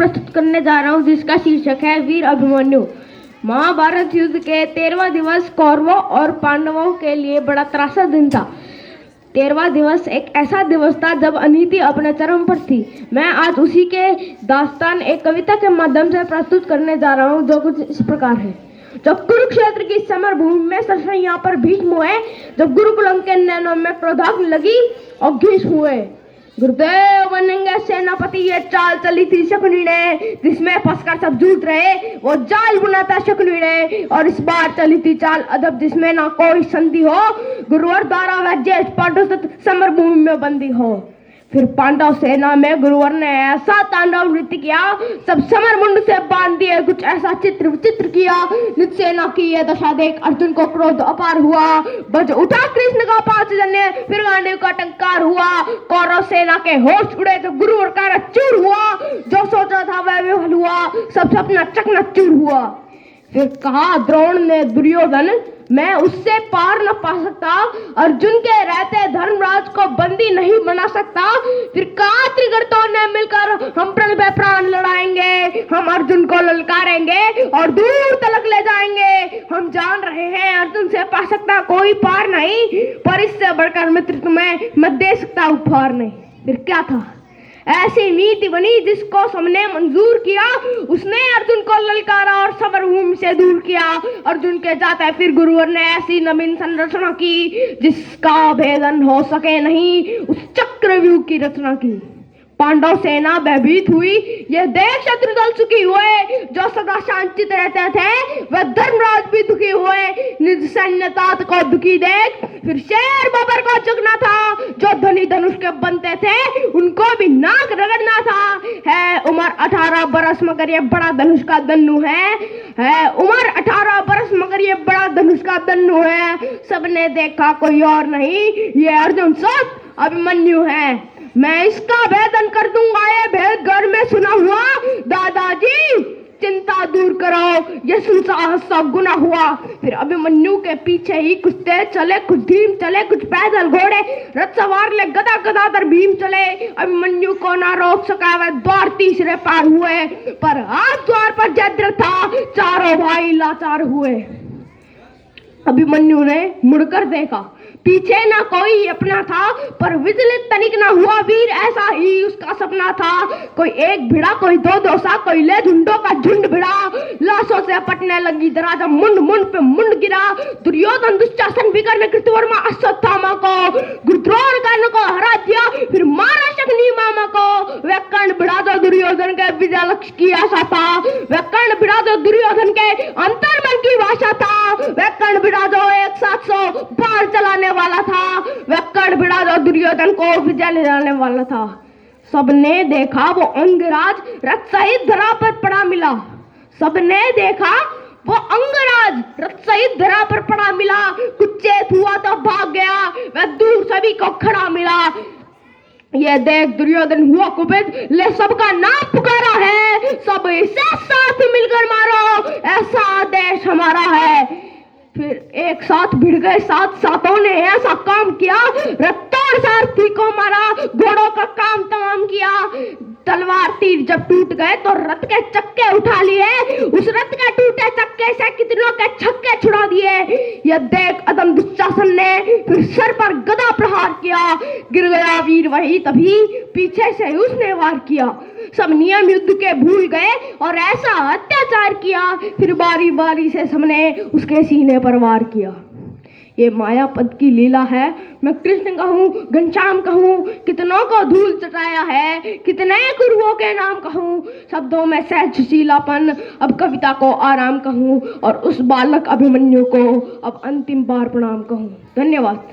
प्रस्तुत करने जा रहा हूँ जिसका शीर्षक है वीर अभिमन्यु। महाभारत युद्ध के 13वां दिवस कौरवों और पांडवों के लिए बड़ा त्रासद दिन था। 13वां दिवस एक ऐसा दिवस था जब अनीति अपने चरम पर थी। मैं आज उसी के दास्तान एक कविता के माध्यम से प्रस्तुत करने जा रहा हूँ जो कुछ इस प्रकार है। जब कुरुक्षेत्र की समर भूमि में सरसैया पर भीष्म हुए, जब गुरुकुलम के नैनों में क्रोधाग्नि लगी और भीष्म हुए। गुरुदेव बनेंगे सेनापति, ये चाल चली थी शकुनी ने, जिसमें फंसकर सब झूठ रहे वो जाल बुना था शकुनी ने। और इस बार चली थी चाल अदब जिसमें ना कोई संधि हो, गुरुवर द्वारा वह ज्येष्ठ पांडव समर भूमि में बंदी हो। फिर पांडव सेना में गुरुवर ने ऐसा तांडव नृत्य किया, सब समर मुंड से बांध दिए, कुछ ऐसा चित्र विचित्र किया। निज सेना की यह दशा देख अर्जुन को क्रोध अपार हुआ, बज उठा कृष्ण का पांच जन्य, फिर गांडीव का टंकार हुआ। कौरव सेना के होश उड़े तो गुरुवर का चूर हुआ, जो सोचा था वह विफल हुआ, सब सपना चकनाचूर हुआ। फिर कहा द्रोण ने दुर्योधन, मैं उससे पार न पा सकता, अर्जुन के रहते धर्मराज को बंदी नहीं बना सकता। फिर कहा त्रिगर्तों ने मिलकर हम प्रण पे प्राण लड़ाएंगे, हम अर्जुन को ललकारेंगे और दूर तलक ले जाएंगे। हम जान रहे हैं अर्जुन से पा सकता कोई पार नहीं, पर इससे बढ़कर मित्र तुम्हें मैं दे सकता उपहार नहीं। फिर क्या था, ऐसी नीति बनी जिसको सबने मंजूर किया, उसने अर्जुन को ललकारा और समर भूमि से दूर किया। अर्जुन के जाते फिर गुरुवर ने ऐसी नवीन संरचना की जिसका भेदन हो सके नहीं, उस चक्रव्यूह की रचना की। पांडव सेना भयभीत हुई, यह देख शत्रु दल सुखी हुए, जो सदा शांतित रहते थे वह धर्मराज भी दुखी हुए। निज सैन्य तात को दुखी देख फिर शेर बबर को चुगना था, जो धनी धनुष के बनते थे उनको भी नाक रगड़ना था। है उम्र 18 बरस मगर ये बड़ा धनुष का दन्नू है उम्र 18 बरस मगर ये बड़ा धनुष का दन्नू है। सबने देखा कोई और नहीं, ये अर्जुन सब अभिमन्यु है। मैं इसका भेदन कर दूंगा, ये भेद घर में सुना हुआ। दादाजी चिंता दूर करो, ये सुनसाहस सा गुना हुआ। फिर अभिमन्यु के पीछे ही कुछ तेज चले, कुछ धीम चले, कुछ पैदल घोड़े, रथ सवार ले गदा गदाधर भीम चले। अभिमन्यु को ना रोक सका, वह द्वार तीसरे पार हुए, पर आज द्वार पर जयद्रथ था, चारों भाई लाचार हुए। अभिमन्यु ने मुड़कर देखा, पीछे ना कोई अपना था, पर विचलित तनिक ना हुआ वीर, ऐसा ही उसका सपना था। कोई एक भिड़ा, कोई दो दोसा, कोई ले झुंडों का झुंड भिड़ा, लाशों से पटने लगी दरा, जब मुंड मुंड पे मुंड गिरा। दुर्योधन दुश्शासन विकर्ण कृतवर्मा अश्वत्थामा को, गुरुद्रोण कर्ण को हरा दिया, फिर मारा शकुनी मामा को। वह कर्ण भिड़ा जो दुर्योधन के विजय लक्ष्य की आशा था, वह कर्ण भिड़ा जो दुर्योधन के अंतर्मन की भाषा था, वह कर्ण भिड़ा जो 100 बार चलाने वाला था, वह कर्ण भिड़ा जो दुर्योधन को विजय ले जाने वाला था। सबने देखा वो अंगराज रथ सहित धरा पर पड़ा मिला, सबने देखा वो अंगराज रथ सहित धरा पर पड़ा मिला। कुछ चेत हुआ तो भाग गया, वह दूर सभी को खड़ा मिला। ये देख दुर्योधन हुआ कुपित, ले सबका नाम पुकारा है, सब इसे साथ मिलकर मारो, ऐसा आदेश हमारा है। फिर एक साथ भिड़ गए सातों ने ऐसा काम किया, रत्तों सारथी को मारा, घोड़ों का काम तमाम किया। तलवार तीर जब टूट गए तो रथ के चक्के उठा लिए, उस रथ के टूटे चक्के से कितनों के छक्के छुड़ा दिए। यह देख अदम दुशासन ने फिर सर पर गदा प्रहार किया, गिर गया वीर वही, तभी पीछे से उसने वार किया। सब नियम युद्ध के भूल गए और ऐसा अत्याचार किया, फिर बारी बारी से सबने उसके सीने पर वार किया। ये मायापद की लीला है, मैं कृष्ण कहूँ घनश्याम कहूँ, कितनों को धूल चटाया है, कितने गुरुओं के नाम कहूँ। शब्दों में सहजशीलापन, अब कविता को आराम कहूँ, और उस बालक अभिमन्यु को अब अंतिम बार प्रणाम कहूँ। धन्यवाद।